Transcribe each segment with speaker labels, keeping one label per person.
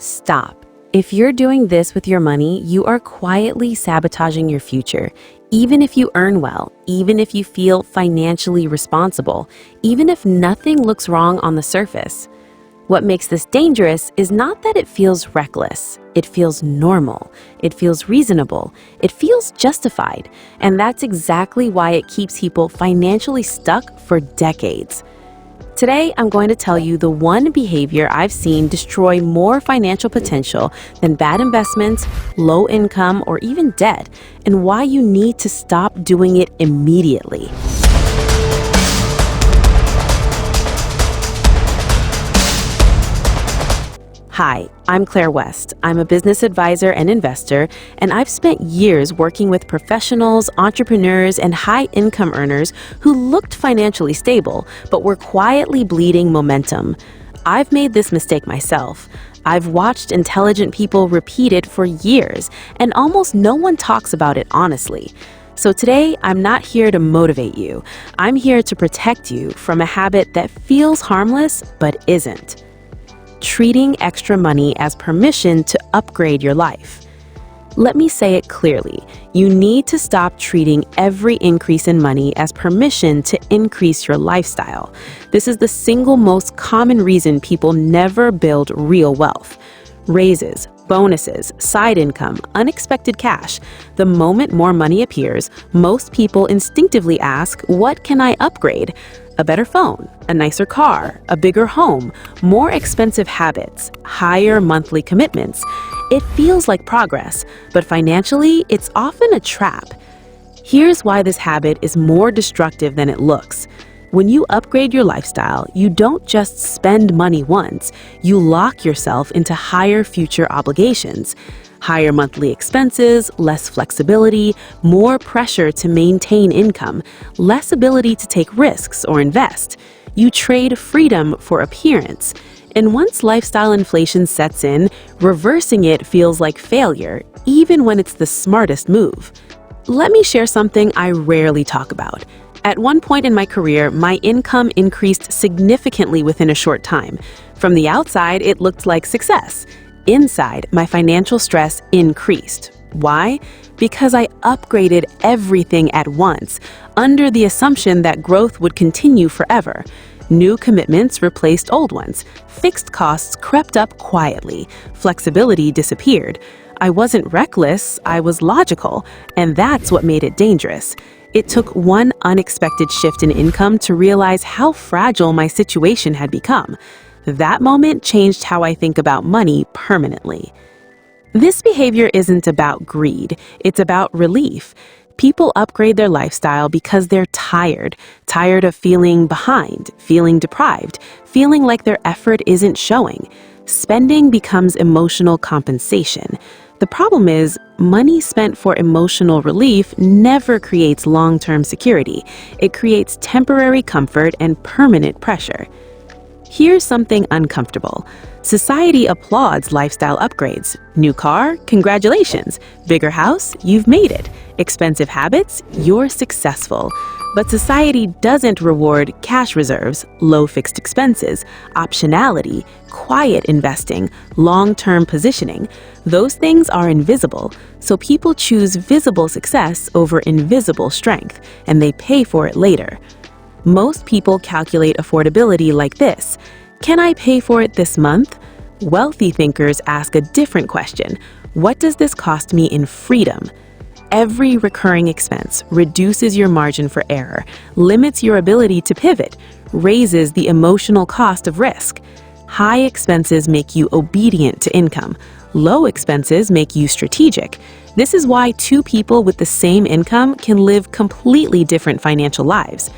Speaker 1: Stop. If you're doing this with your money, you are quietly sabotaging your future. Even if you earn well, even if you feel financially responsible, even if nothing looks wrong on the surface. What makes this dangerous is not that it feels reckless. It feels normal. It feels reasonable. It feels justified. And that's exactly why it keeps people financially stuck for decades. Today, I'm going to tell you the one behavior I've seen destroy more financial potential than bad investments, low income, or even debt, and why you need to stop doing it immediately. Hi, I'm Claire West. I'm a business advisor and investor, and I've spent years working with professionals, entrepreneurs, and high-income earners who looked financially stable, but were quietly bleeding momentum. I've made this mistake myself. I've watched intelligent people repeat it for years, and almost no one talks about it honestly. So today, I'm not here to motivate you. I'm here to protect you from a habit that feels harmless, but isn't. Treating extra money as permission to upgrade your life. Let me say it clearly. You need to stop treating every increase in money as permission to increase your lifestyle. This is the single most common reason people never build real wealth. Raises, bonuses, side income, unexpected cash. The moment more money appears, most people instinctively ask, what can I upgrade? A better phone, a nicer car, a bigger home, more expensive habits, higher monthly commitments. It feels like progress, but financially, it's often a trap. Here's why this habit is more destructive than it looks. When you upgrade your lifestyle, you don't just spend money once, you lock yourself into higher future obligations. Higher monthly expenses, less flexibility, more pressure to maintain income, less ability to take risks or invest. You trade freedom for appearance. And once lifestyle inflation sets in, reversing it feels like failure, even when it's the smartest move. Let me share something I rarely talk about. At one point in my career, my income increased significantly within a short time. From the outside, it looked like success. Inside, my financial stress increased. Why? Because I upgraded everything at once, under the assumption that growth would continue forever. New commitments replaced old ones. Fixed costs crept up quietly. Flexibility disappeared. I wasn't reckless, I was logical, and that's what made it dangerous. It took one unexpected shift in income to realize how fragile my situation had become. That moment changed how I think about money permanently. This behavior isn't about greed, it's about relief. People upgrade their lifestyle because they're tired of feeling behind, feeling deprived, feeling like their effort isn't showing. Spending becomes emotional compensation. The problem is, money spent for emotional relief never creates long-term security. It creates temporary comfort and permanent pressure. Here's something uncomfortable. Society applauds lifestyle upgrades. New car? Congratulations. Bigger house? You've made it. Expensive habits? You're successful. But society doesn't reward cash reserves, low fixed expenses, optionality, quiet investing, long-term positioning. Those things are invisible, so people choose visible success over invisible strength, and they pay for it later. Most people calculate affordability like this. Can I pay for it this month? Wealthy thinkers ask a different question. What does this cost me in freedom? Every recurring expense reduces your margin for error, limits your ability to pivot, raises the emotional cost of risk. High expenses make you obedient to income. Low expenses make you strategic. This is why two people with the same income can live completely different financial lives.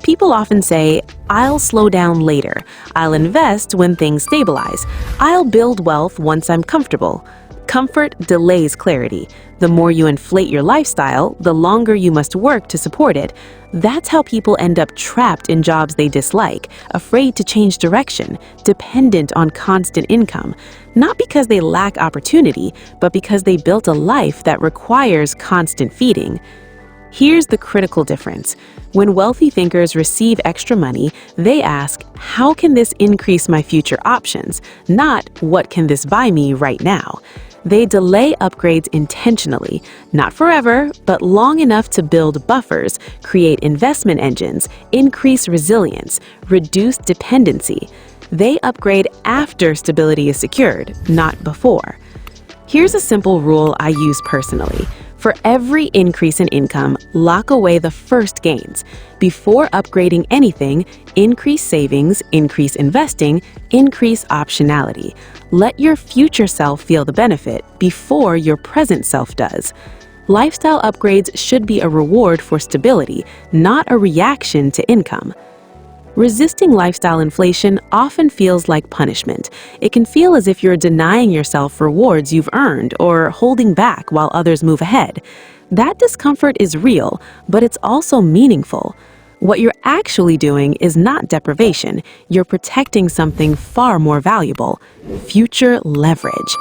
Speaker 1: People often say, I'll slow down later. I'll invest when things stabilize. I'll build wealth once I'm comfortable. Comfort delays clarity. The more you inflate your lifestyle, the longer you must work to support it. That's how people end up trapped in jobs they dislike, afraid to change direction, dependent on constant income. Not because they lack opportunity, but because they built a life that requires constant feeding. Here's the critical difference. When wealthy thinkers receive extra money, they ask, how can this increase my future options? Not, what can this buy me right now? They delay upgrades intentionally, not forever, but long enough to build buffers, create investment engines, increase resilience, reduce dependency. They upgrade after stability is secured, not before. Here's a simple rule I use personally. For every increase in income, lock away the first gains. Before upgrading anything, increase savings, increase investing, increase optionality. Let your future self feel the benefit before your present self does. Lifestyle upgrades should be a reward for stability, not a reaction to income. Resisting lifestyle inflation often feels like punishment. It can feel as if you're denying yourself rewards you've earned or holding back while others move ahead. That discomfort is real, but it's also meaningful. What you're actually doing is not deprivation. You're protecting something far more valuable: future leverage.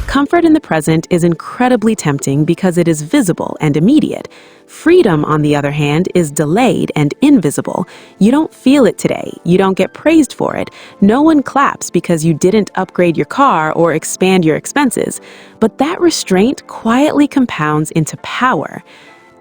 Speaker 1: Comfort in the present is incredibly tempting because it is visible and immediate. Freedom, on the other hand, is delayed and invisible. You don't feel it today. You don't get praised for it. No one claps because you didn't upgrade your car or expand your expenses. But that restraint quietly compounds into power.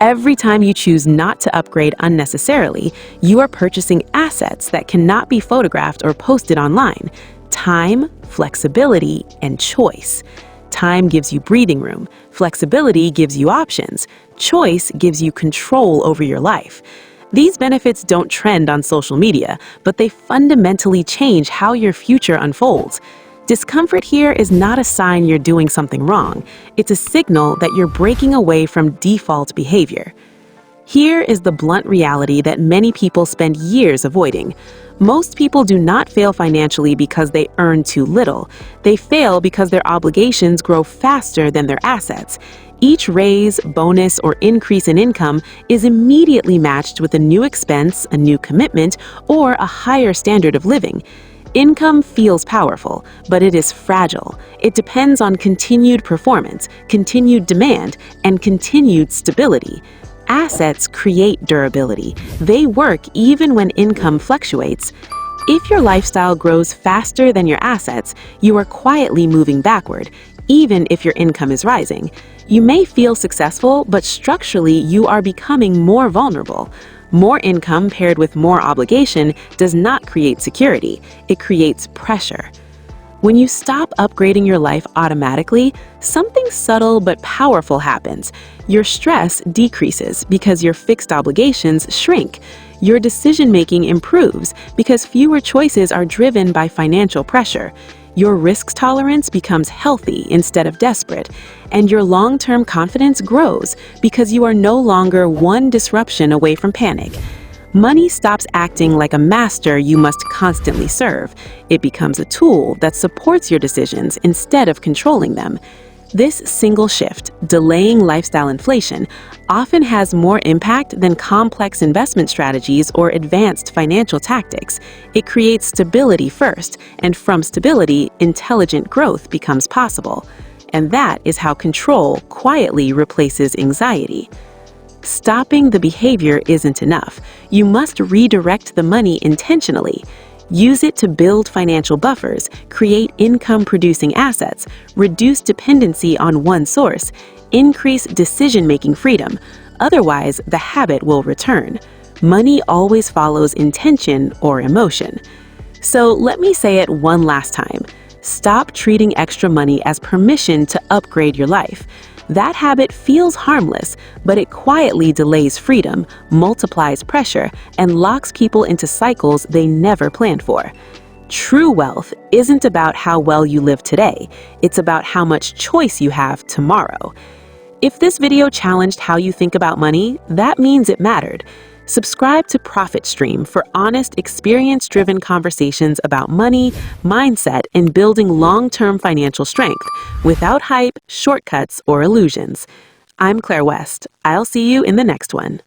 Speaker 1: Every time you choose not to upgrade unnecessarily, you are purchasing assets that cannot be photographed or posted online: time, flexibility, and choice. Time gives you breathing room. Flexibility gives you options. Choice gives you control over your life. These benefits don't trend on social media, but they fundamentally change how your future unfolds. Discomfort here is not a sign you're doing something wrong. It's a signal that you're breaking away from default behavior. Here is the blunt reality that many people spend years avoiding. Most people do not fail financially because they earn too little. They fail because their obligations grow faster than their assets. Each raise, bonus, or increase in income is immediately matched with a new expense, a new commitment, or a higher standard of living. Income feels powerful, but it is fragile. It depends on continued performance, continued demand, and continued stability. Assets create durability. They work even when income fluctuates. If your lifestyle grows faster than your assets, you are quietly moving backward, even if your income is rising. You may feel successful, but structurally you are becoming more vulnerable. More income paired with more obligation does not create security. It creates pressure. When you stop upgrading your life automatically, something subtle but powerful happens. Your stress decreases because your fixed obligations shrink. Your decision-making improves because fewer choices are driven by financial pressure. Your risk tolerance becomes healthy instead of desperate, and your long-term confidence grows because you are no longer one disruption away from panic. Money stops acting like a master you must constantly serve. It becomes a tool that supports your decisions instead of controlling them. This single shift, delaying lifestyle inflation, often has more impact than complex investment strategies or advanced financial tactics. It creates stability first, and from stability, intelligent growth becomes possible. And that is how control quietly replaces anxiety. Stopping the behavior isn't enough. You must redirect the money intentionally. Use it to build financial buffers, create income-producing assets, reduce dependency on one source, increase decision-making freedom. Otherwise, the habit will return. Money always follows intention or emotion. So let me say it one last time. Stop treating extra money as permission to upgrade your life. That habit feels harmless, but it quietly delays freedom, multiplies pressure, and locks people into cycles they never planned for. True wealth isn't about how well you live today. It's about how much choice you have tomorrow. If this video challenged how you think about money, that means it mattered. Subscribe to Profit Stream for honest, experience-driven conversations about money, mindset, and building long-term financial strength without hype, shortcuts, or illusions. I'm Claire West. I'll see you in the next one.